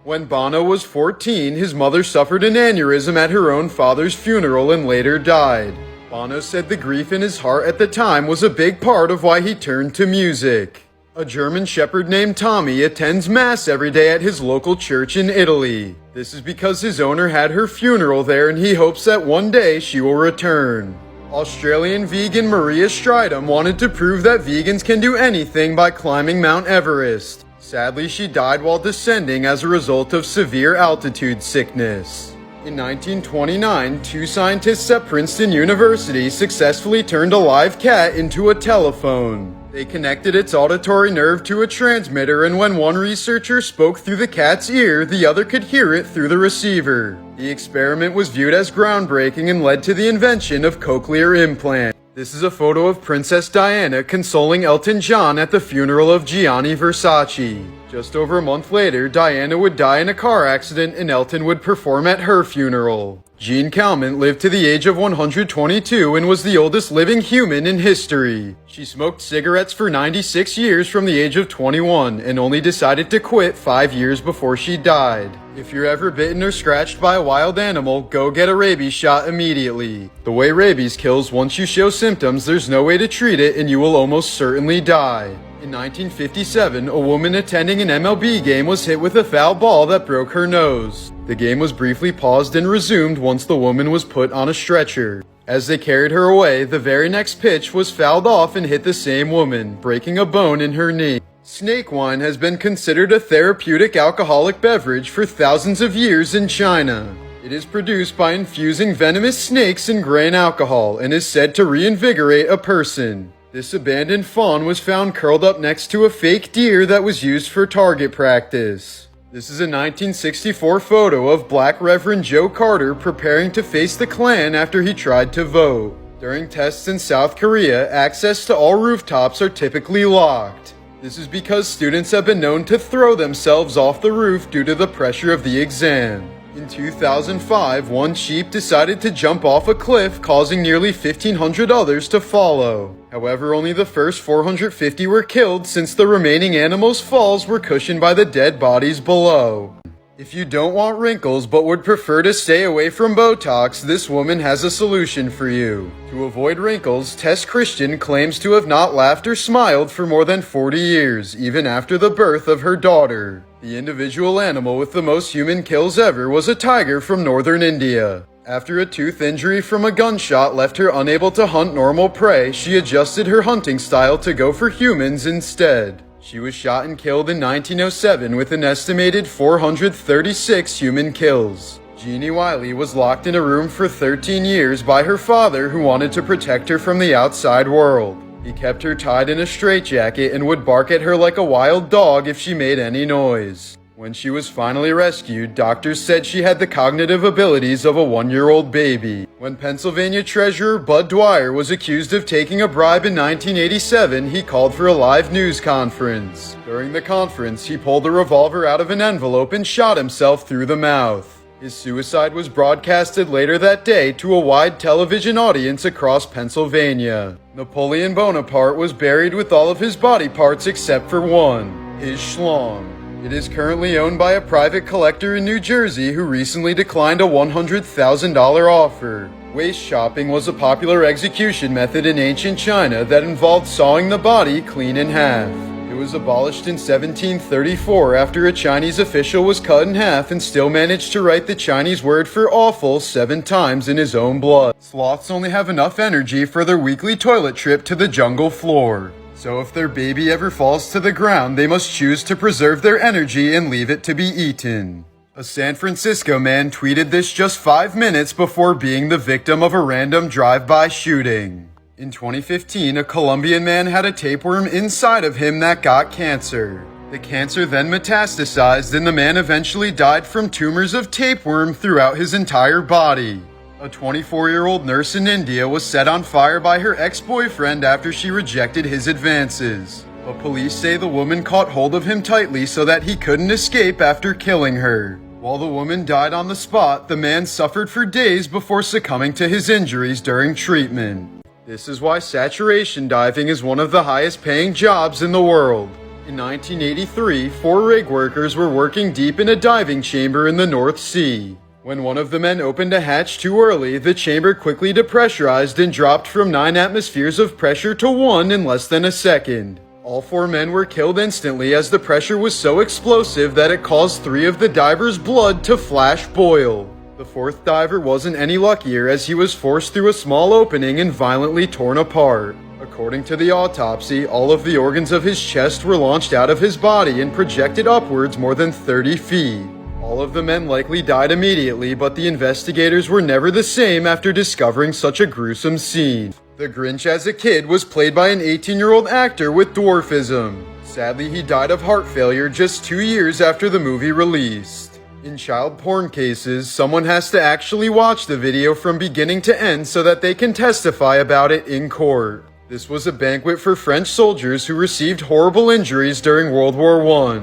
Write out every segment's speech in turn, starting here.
When Bono was 14, his mother suffered an aneurysm at her own father's funeral and later died. Bono said the grief in his heart at the time was a big part of why he turned to music. A German shepherd named Tommy attends Mass every day at his local church in Italy. This is because his owner had her funeral there and he hopes that one day she will return. Australian vegan Maria Stridham wanted to prove that vegans can do anything by climbing Mount Everest. Sadly, she died while descending as a result of severe altitude sickness. In 1929, two scientists at Princeton University successfully turned a live cat into a telephone. They connected its auditory nerve to a transmitter, and when one researcher spoke through the cat's ear, the other could hear it through the receiver. The experiment was viewed as groundbreaking and led to the invention of cochlear implant. This is a photo of Princess Diana consoling Elton John at the funeral of Gianni Versace. Just over a month later, Diana would die in a car accident and Elton would perform at her funeral. Jean Calment lived to the age of 122 and was the oldest living human in history. She smoked cigarettes for 96 years from the age of 21 and only decided to quit 5 years before she died. If you're ever bitten or scratched by a wild animal, go get a rabies shot immediately. The way rabies kills, once you show symptoms, there's no way to treat it and you will almost certainly die. In 1957, a woman attending an MLB game was hit with a foul ball that broke her nose. The game was briefly paused and resumed once the woman was put on a stretcher. As they carried her away, the very next pitch was fouled off and hit the same woman, breaking a bone in her knee. Snake wine has been considered a therapeutic alcoholic beverage for thousands of years in China. It is produced by infusing venomous snakes in grain alcohol and is said to reinvigorate a person. This abandoned fawn was found curled up next to a fake deer that was used for target practice. This is a 1964 photo of Black Reverend Joe Carter preparing to face the Klan after he tried to vote. During tests in South Korea, access to all rooftops are typically locked. This is because students have been known to throw themselves off the roof due to the pressure of the exam. In 2005, one sheep decided to jump off a cliff, causing nearly 1,500 others to follow. However, only the first 450 were killed since the remaining animals' falls were cushioned by the dead bodies below. If you don't want wrinkles but would prefer to stay away from Botox, this woman has a solution for you. To avoid wrinkles, Tess Christian claims to have not laughed or smiled for more than 40 years, even after the birth of her daughter. The individual animal with the most human kills ever was a tiger from northern India. After a tooth injury from a gunshot left her unable to hunt normal prey, she adjusted her hunting style to go for humans instead. She was shot and killed in 1907 with an estimated 436 human kills. Jeannie Wiley was locked in a room for 13 years by her father, who wanted to protect her from the outside world. He kept her tied in a straitjacket and would bark at her like a wild dog if she made any noise. When she was finally rescued, doctors said she had the cognitive abilities of a 1-year-old baby. When Pennsylvania Treasurer Bud Dwyer was accused of taking a bribe in 1987, he called for a live news conference. During the conference, he pulled a revolver out of an envelope and shot himself through the mouth. His suicide was broadcasted later that day to a wide television audience across Pennsylvania. Napoleon Bonaparte was buried with all of his body parts except for one, his schlong. It is currently owned by a private collector in New Jersey who recently declined a $100,000 offer. Waste chopping was a popular execution method in ancient China that involved sawing the body clean in half. It was abolished in 1734 after a Chinese official was cut in half and still managed to write the Chinese word for awful 7 times in his own blood. Sloths only have enough energy for their weekly toilet trip to the jungle floor. So if their baby ever falls to the ground, they must choose to preserve their energy and leave it to be eaten. A San Francisco man tweeted this just 5 minutes before being the victim of a random drive-by shooting. In 2015, a Colombian man had a tapeworm inside of him that got cancer. The cancer then metastasized and the man eventually died from tumors of tapeworm throughout his entire body. A 24-year-old nurse in India was set on fire by her ex-boyfriend after she rejected his advances. But police say the woman caught hold of him tightly so that he couldn't escape after killing her. While the woman died on the spot, the man suffered for days before succumbing to his injuries during treatment. This is why saturation diving is one of the highest paying jobs in the world. In 1983, 4 rig workers were working deep in a diving chamber in the North Sea. When one of the men opened a hatch too early, the chamber quickly depressurized and dropped from 9 atmospheres of pressure to 1 in less than a second. All 4 men were killed instantly as the pressure was so explosive that it caused 3 of the divers' blood to flash boil. The 4th diver wasn't any luckier as he was forced through a small opening and violently torn apart. According to the autopsy, all of the organs of his chest were launched out of his body and projected upwards more than 30 feet. All of the men likely died immediately, but the investigators were never the same after discovering such a gruesome scene. The Grinch as a kid was played by an 18-year-old actor with dwarfism. Sadly, he died of heart failure just 2 years after the movie released. In child porn cases, someone has to actually watch the video from beginning to end so that they can testify about it in court. This was a banquet for French soldiers who received horrible injuries during World War I.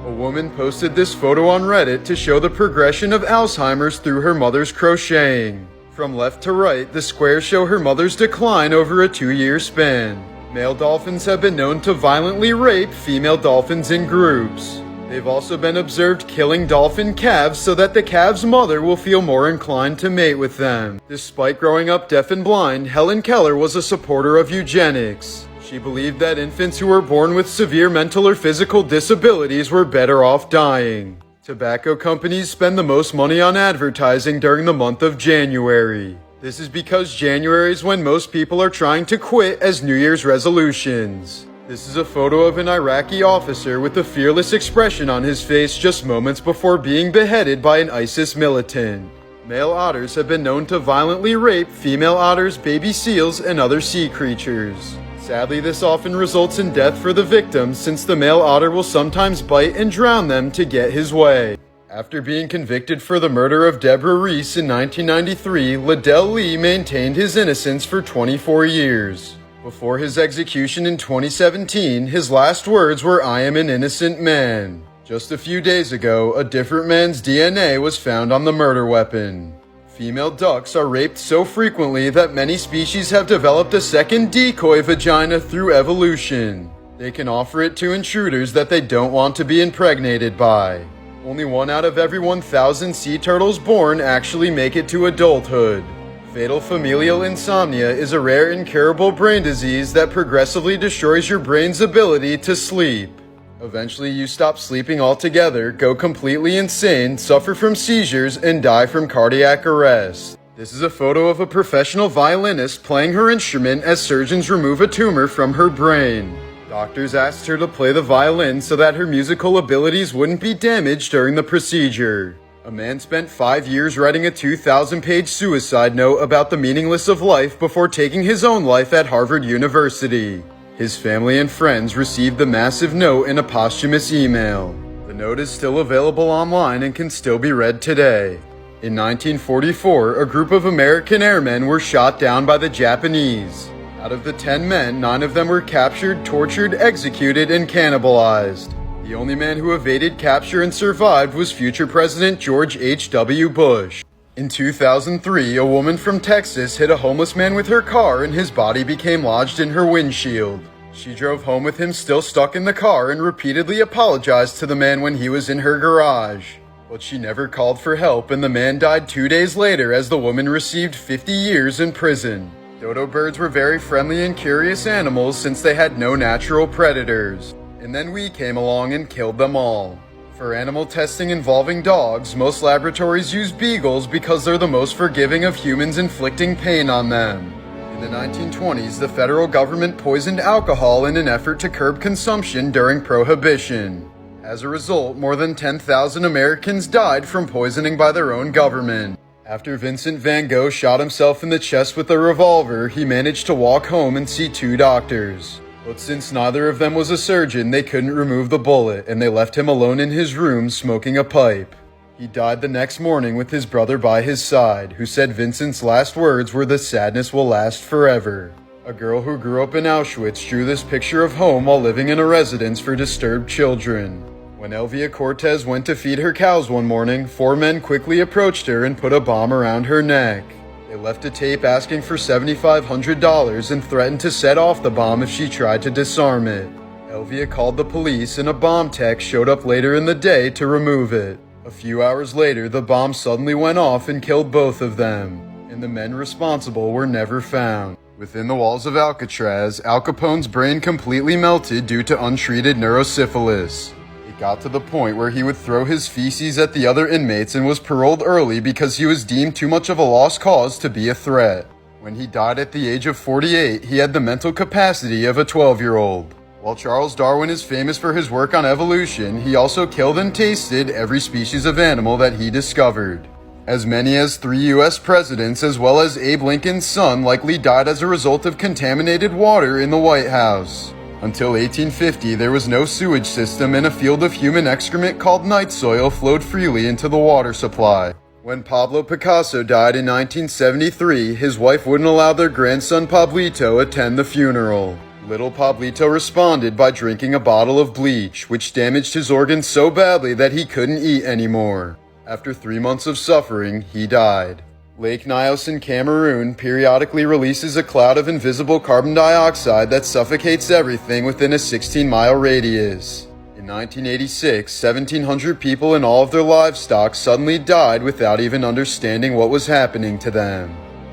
A woman posted this photo on Reddit to show the progression of Alzheimer's through her mother's crocheting. From left to right, the squares show her mother's decline over a 2-year span. Male dolphins have been known to violently rape female dolphins in groups. They've also been observed killing dolphin calves so that the calf's mother will feel more inclined to mate with them. Despite growing up deaf and blind, Helen Keller was a supporter of eugenics. She believed that infants who were born with severe mental or physical disabilities were better off dying. Tobacco companies spend the most money on advertising during the month of January. This is because January is when most people are trying to quit as New Year's resolutions. This is a photo of an Iraqi officer with a fearless expression on his face just moments before being beheaded by an ISIS militant. Male otters have been known to violently rape female otters, baby seals, and other sea creatures. Sadly, this often results in death for the victims since the male otter will sometimes bite and drown them to get his way. After being convicted for the murder of Deborah Reese in 1993, Liddell Lee maintained his innocence for 24 years. Before his execution in 2017, his last words were, "I am an innocent man." Just a few days ago, a different man's DNA was found on the murder weapon. Female ducks are raped so frequently that many species have developed a second decoy vagina through evolution. They can offer it to intruders that they don't want to be impregnated by. Only 1 out of every 1,000 sea turtles born actually make it to adulthood. Fatal familial insomnia is a rare incurable brain disease that progressively destroys your brain's ability to sleep. Eventually, you stop sleeping altogether, go completely insane, suffer from seizures, and die from cardiac arrest. This is a photo of a professional violinist playing her instrument as surgeons remove a tumor from her brain. Doctors asked her to play the violin so that her musical abilities wouldn't be damaged during the procedure. A man spent 5 years writing a 2,000-page suicide note about the meaninglessness of life before taking his own life at Harvard University. His family and friends received the massive note in a posthumous email. The note is still available online and can still be read today. In 1944, a group of American airmen were shot down by the Japanese. Out of the 10 men, 9 of them were captured, tortured, executed, and cannibalized. The only man who evaded capture and survived was future President George H.W. Bush. In 2003, a woman from Texas hit a homeless man with her car and his body became lodged in her windshield. She drove home with him still stuck in the car and repeatedly apologized to the man when he was in her garage. But she never called for help and the man died 2 days later as the woman received 50 years in prison. Dodo birds were very friendly and curious animals since they had no natural predators. And then we came along and killed them all. For animal testing involving dogs, most laboratories use beagles because they're the most forgiving of humans inflicting pain on them. In the 1920s, the federal government poisoned alcohol in an effort to curb consumption during Prohibition. As a result, more than 10,000 Americans died from poisoning by their own government. After Vincent van Gogh shot himself in the chest with a revolver, he managed to walk home and see 2 doctors. But since neither of them was a surgeon, they couldn't remove the bullet, and they left him alone in his room smoking a pipe. He died the next morning with his brother by his side, who said Vincent's last words were, "The sadness will last forever." A girl who grew up in Auschwitz drew this picture of home while living in a residence for disturbed children. When Elvia Cortez went to feed her cows one morning, 4 men quickly approached her and put a bomb around her neck. They left a tape asking for $7,500 and threatened to set off the bomb if she tried to disarm it. Elvia called the police and a bomb tech showed up later in the day to remove it. A few hours later, the bomb suddenly went off and killed both of them, and the men responsible were never found. Within the walls of Alcatraz, Al Capone's brain completely melted due to untreated neurosyphilis. It got to the point where he would throw his feces at the other inmates and was paroled early because he was deemed too much of a lost cause to be a threat. When he died at the age of 48, he had the mental capacity of a 12-year-old. While Charles Darwin is famous for his work on evolution, he also killed and tasted every species of animal that he discovered. As many as 3 U.S. presidents, as well as Abe Lincoln's son, likely died as a result of contaminated water in the White House. Until 1850, there was no sewage system, and a field of human excrement called night soil flowed freely into the water supply. When Pablo Picasso died in 1973, his wife wouldn't allow their grandson Pablito attend the funeral. Little Pablito responded by drinking a bottle of bleach, which damaged his organs so badly that he couldn't eat anymore. After 3 months of suffering, he died. Lake Nyos in Cameroon periodically releases a cloud of invisible carbon dioxide that suffocates everything within a 16-mile radius. In 1986, 1,700 people and all of their livestock suddenly died without even understanding what was happening to them.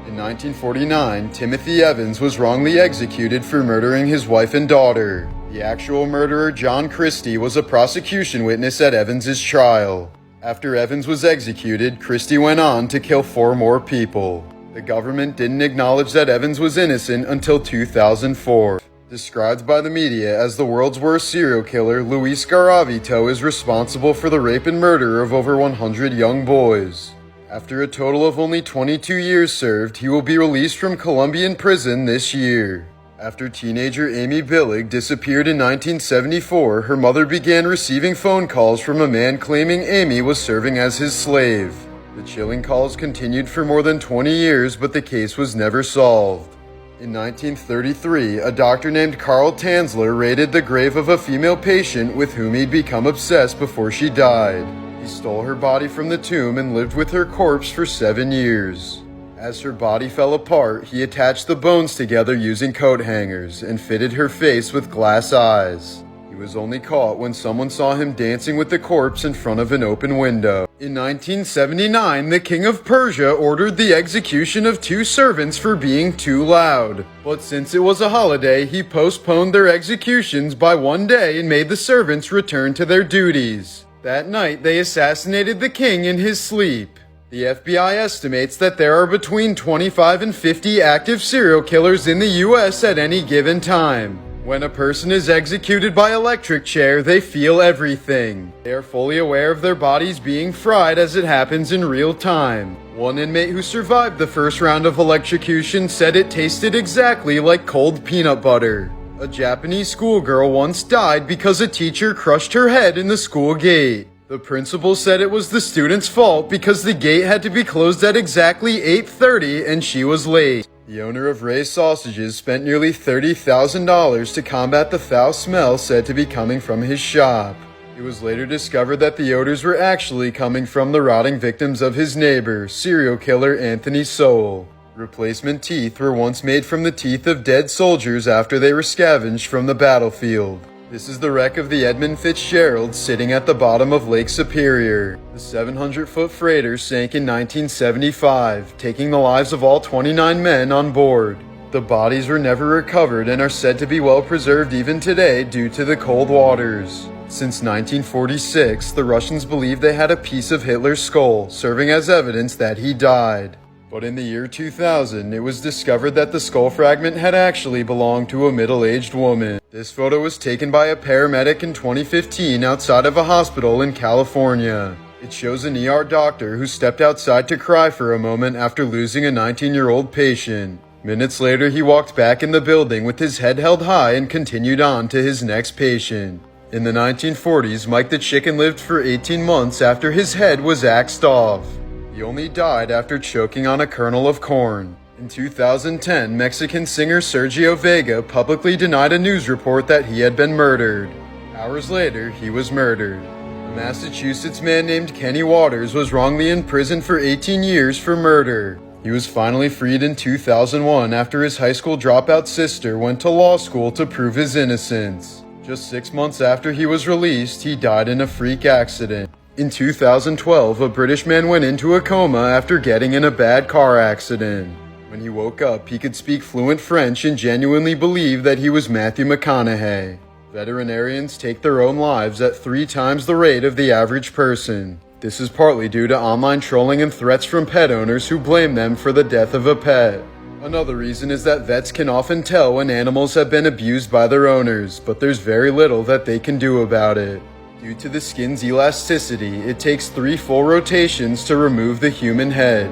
In 1949, Timothy Evans was wrongly executed for murdering his wife and daughter. The actual murderer, John Christie, was a prosecution witness at Evans's trial. After Evans was executed, Christie went on to kill 4 more people. The government didn't acknowledge that Evans was innocent until 2004. Described by the media as the world's worst serial killer, Luis Garavito is responsible for the rape and murder of over 100 young boys. After a total of only 22 years served, he will be released from Colombian prison this year. After teenager Amy Billig disappeared in 1974, her mother began receiving phone calls from a man claiming Amy was serving as his slave. The chilling calls continued for more than 20 years, but the case was never solved. In 1933, a doctor named Carl Tanzler raided the grave of a female patient with whom he'd become obsessed before she died. He stole her body from the tomb and lived with her corpse for 7 years. As her body fell apart, he attached the bones together using coat hangers and fitted her face with glass eyes. He was only caught when someone saw him dancing with the corpse in front of an open window. In 1979, the King of Persia ordered the execution of 2 servants for being too loud. But since it was a holiday, he postponed their executions by 1 day and made the servants return to their duties. That night, they assassinated the king in his sleep. The FBI estimates that there are between 25 and 50 active serial killers in the US at any given time. When a person is executed by electric chair, they feel everything. They are fully aware of their bodies being fried as it happens in real time. One inmate who survived the first round of electrocution said it tasted exactly like cold peanut butter. A Japanese schoolgirl once died because a teacher crushed her head in the school gate. The principal said it was the student's fault because the gate had to be closed at exactly 8:30 and she was late. The owner of Ray's Sausages spent nearly $30,000 to combat the foul smell said to be coming from his shop. It was later discovered that the odors were actually coming from the rotting victims of his neighbor, serial killer Anthony Sowell. Replacement teeth were once made from the teeth of dead soldiers after they were scavenged from the battlefield. This is the wreck of the Edmund Fitzgerald sitting at the bottom of Lake Superior. The 700-foot freighter sank in 1975, taking the lives of all 29 men on board. The bodies were never recovered and are said to be well preserved even today due to the cold waters. Since 1946, the Russians believed they had a piece of Hitler's skull, serving as evidence that he died. But in the year 2000, it was discovered that the skull fragment had actually belonged to a middle-aged woman. This photo was taken by a paramedic in 2015 outside of a hospital in California. It shows an ER doctor who stepped outside to cry for a moment after losing a 19-year-old patient. Minutes later, he walked back in the building with his head held high and continued on to his next patient. In the 1940s, Mike the Chicken lived for 18 months after his head was axed off. He only died after choking on a kernel of corn. In 2010, Mexican singer Sergio Vega publicly denied a news report that he had been murdered. Hours later, he was murdered. A Massachusetts man named Kenny Waters was wrongly imprisoned for 18 years for murder. He was finally freed in 2001 after his high school dropout sister went to law school to prove his innocence. Just 6 months after he was released, he died in a freak accident. In 2012, a British man went into a coma after getting in a bad car accident. When he woke up, he could speak fluent French and genuinely believed that he was Matthew McConaughey. Veterinarians take their own lives at 3 times the rate of the average person. This is partly due to online trolling and threats from pet owners who blame them for the death of a pet. Another reason is that vets can often tell when animals have been abused by their owners, but there's very little that they can do about it. Due to the skin's elasticity, it takes 3 full rotations to remove the human head.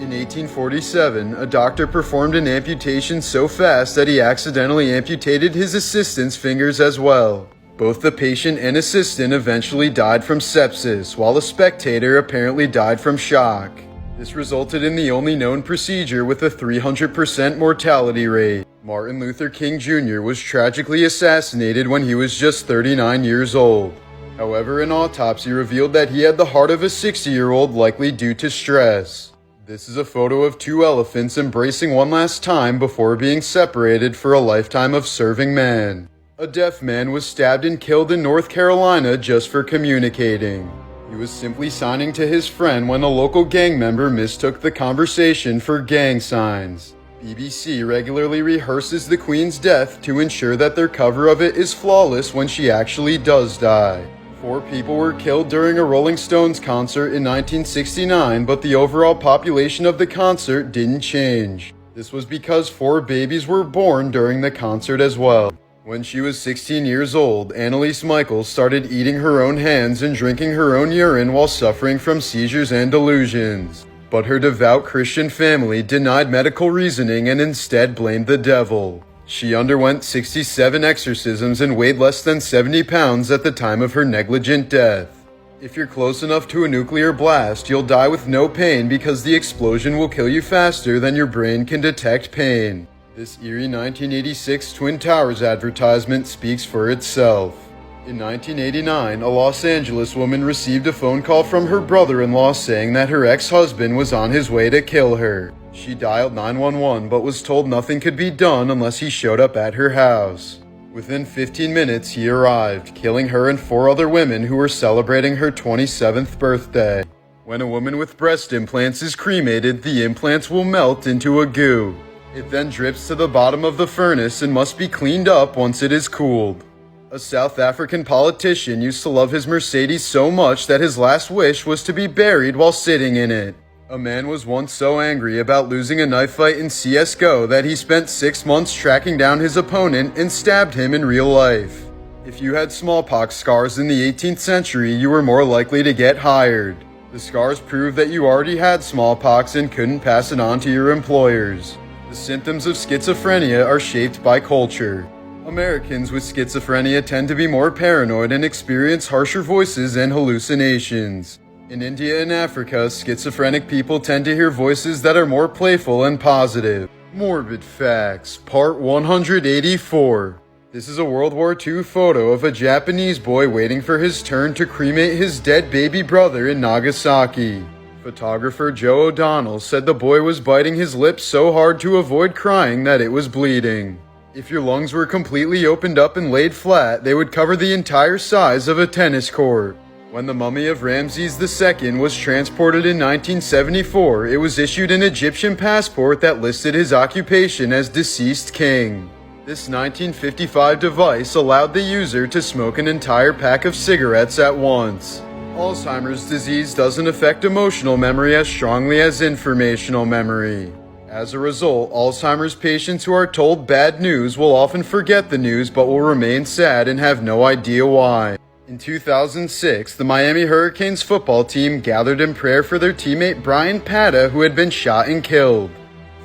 In 1847, a doctor performed an amputation so fast that he accidentally amputated his assistant's fingers as well. Both the patient and assistant eventually died from sepsis, while a spectator apparently died from shock. This resulted in the only known procedure with a 300% mortality rate. Martin Luther King Jr. was tragically assassinated when he was just 39 years old. However, an autopsy revealed that he had the heart of a 60-year-old, likely due to stress. This is a photo of 2 elephants embracing one last time before being separated for a lifetime of serving man. A deaf man was stabbed and killed in North Carolina just for communicating. He was simply signing to his friend when a local gang member mistook the conversation for gang signs. BBC regularly rehearses the Queen's death to ensure that their cover of it is flawless when she actually does die. 4 people were killed during a Rolling Stones concert in 1969, but the overall population of the concert didn't change. This was because 4 babies were born during the concert as well. When she was 16 years old, Annalise Michaels started eating her own hands and drinking her own urine while suffering from seizures and delusions. But her devout Christian family denied medical reasoning and instead blamed the devil. She underwent 67 exorcisms and weighed less than 70 pounds at the time of her negligent death. If you're close enough to a nuclear blast, you'll die with no pain because the explosion will kill you faster than your brain can detect pain. This eerie 1986 Twin Towers advertisement speaks for itself. In 1989, a Los Angeles woman received a phone call from her brother-in-law saying that her ex-husband was on his way to kill her. She dialed 911 but was told nothing could be done unless he showed up at her house. Within 15 minutes, he arrived, killing her and 4 other women who were celebrating her 27th birthday. When a woman with breast implants is cremated, the implants will melt into a goo. It then drips to the bottom of the furnace and must be cleaned up once it is cooled. A South African politician used to love his Mercedes so much that his last wish was to be buried while sitting in it. A man was once so angry about losing a knife fight in CSGO that he spent 6 months tracking down his opponent and stabbed him in real life. If you had smallpox scars in the 18th century, you were more likely to get hired. The scars proved that you already had smallpox and couldn't pass it on to your employers. The symptoms of schizophrenia are shaped by culture. Americans with schizophrenia tend to be more paranoid and experience harsher voices and hallucinations. In India and Africa, schizophrenic people tend to hear voices that are more playful and positive. Morbid Facts, Part 184. This is a World War II photo of a Japanese boy waiting for his turn to cremate his dead baby brother in Nagasaki. Photographer Joe O'Donnell said the boy was biting his lips so hard to avoid crying that it was bleeding. If your lungs were completely opened up and laid flat, they would cover the entire size of a tennis court. When the mummy of Ramses II was transported in 1974, it was issued an Egyptian passport that listed his occupation as deceased king. This 1955 device allowed the user to smoke an entire pack of cigarettes at once. Alzheimer's disease doesn't affect emotional memory as strongly as informational memory. As a result, Alzheimer's patients who are told bad news will often forget the news but will remain sad and have no idea why. In 2006, the Miami Hurricanes football team gathered in prayer for their teammate Brian Pata, who had been shot and killed.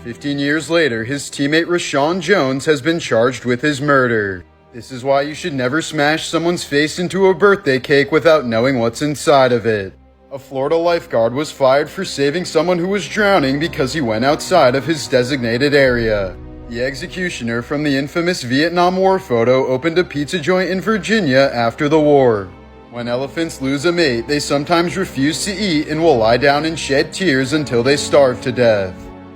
15 years later, his teammate Rashawn Jones has been charged with his murder. This is why you should never smash someone's face into a birthday cake without knowing what's inside of it. A Florida lifeguard was fired for saving someone who was drowning because he went outside of his designated area. The executioner from the infamous Vietnam War photo opened a pizza joint in Virginia after the war. When elephants lose a mate, they sometimes refuse to eat and will lie down and shed tears until they starve to death.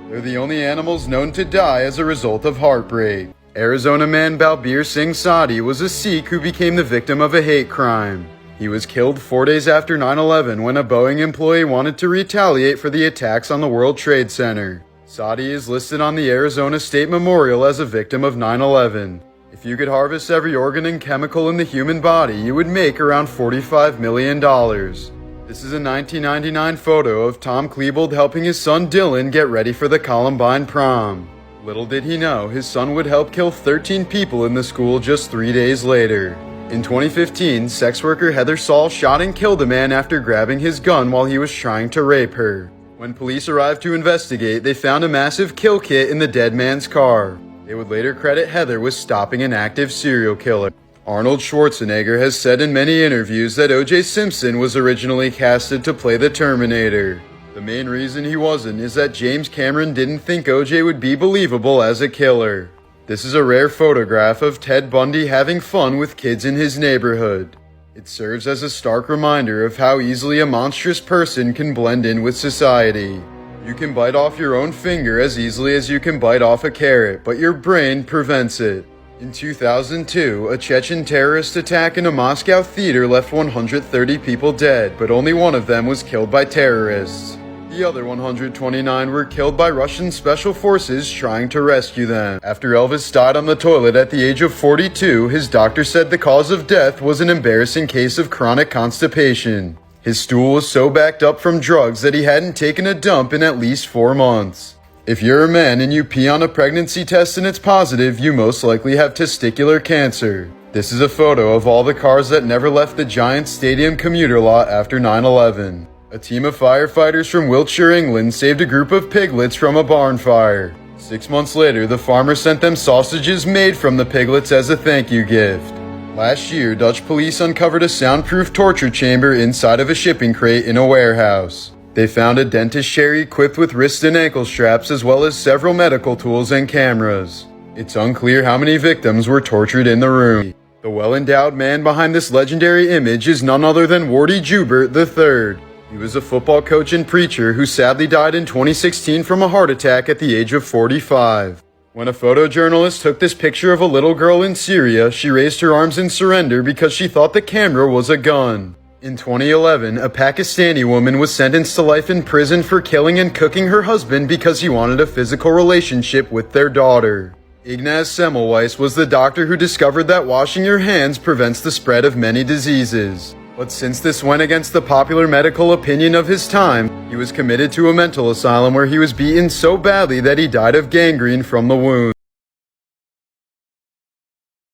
They're the only animals known to die as a result of heartbreak. Arizona man Balbir Singh Sadi was a Sikh who became the victim of a hate crime. He was killed 4 days after 9/11 when a Boeing employee wanted to retaliate for the attacks on the World Trade Center. Sadi is listed on the Arizona State Memorial as a victim of 9/11. If you could harvest every organ and chemical in the human body, you would make around $45 million. This is a 1999 photo of Tom Klebold helping his son Dylan get ready for the Columbine prom. Little did he know, his son would help kill 13 people in the school just 3 days later. In 2015, sex worker Heather Saul shot and killed a man after grabbing his gun while he was trying to rape her. When police arrived to investigate, they found a massive kill kit in the dead man's car. They would later credit Heather with stopping an active serial killer. Arnold Schwarzenegger has said in many interviews that O.J. Simpson was originally casted to play the Terminator. The main reason he wasn't is that James Cameron didn't think O.J. would be believable as a killer. This is a rare photograph of Ted Bundy having fun with kids in his neighborhood. It serves as a stark reminder of how easily a monstrous person can blend in with society. You can bite off your own finger as easily as you can bite off a carrot, but your brain prevents it. In 2002, a Chechen terrorist attack in a Moscow theater left 130 people dead, but only one of them was killed by terrorists. The other 129 were killed by Russian special forces trying to rescue them. After Elvis died on the toilet at the age of 42, his doctor said the cause of death was an embarrassing case of chronic constipation. His stool was so backed up from drugs that he hadn't taken a dump in at least 4 months. If you're a man and you pee on a pregnancy test and it's positive, you most likely have testicular cancer. This is a photo of all the cars that never left the Giants Stadium commuter lot after 9/11. A team of firefighters from Wiltshire, England saved a group of piglets from a barn fire. 6 months later, the farmer sent them sausages made from the piglets as a thank you gift. Last year, Dutch police uncovered a soundproof torture chamber inside of a shipping crate in a warehouse. They found a dentist chair equipped with wrist and ankle straps as well as several medical tools and cameras. It's unclear how many victims were tortured in the room. The well-endowed man behind this legendary image is none other than Wardy Joubert III. He was a football coach and preacher who sadly died in 2016 from a heart attack at the age of 45. When a photojournalist took this picture of a little girl in Syria, she raised her arms in surrender because she thought the camera was a gun. In 2011, a Pakistani woman was sentenced to life in prison for killing and cooking her husband because he wanted a physical relationship with their daughter. Ignaz Semmelweis was the doctor who discovered that washing your hands prevents the spread of many diseases. But since this went against the popular medical opinion of his time, he was committed to a mental asylum where he was beaten so badly that he died of gangrene from the wound.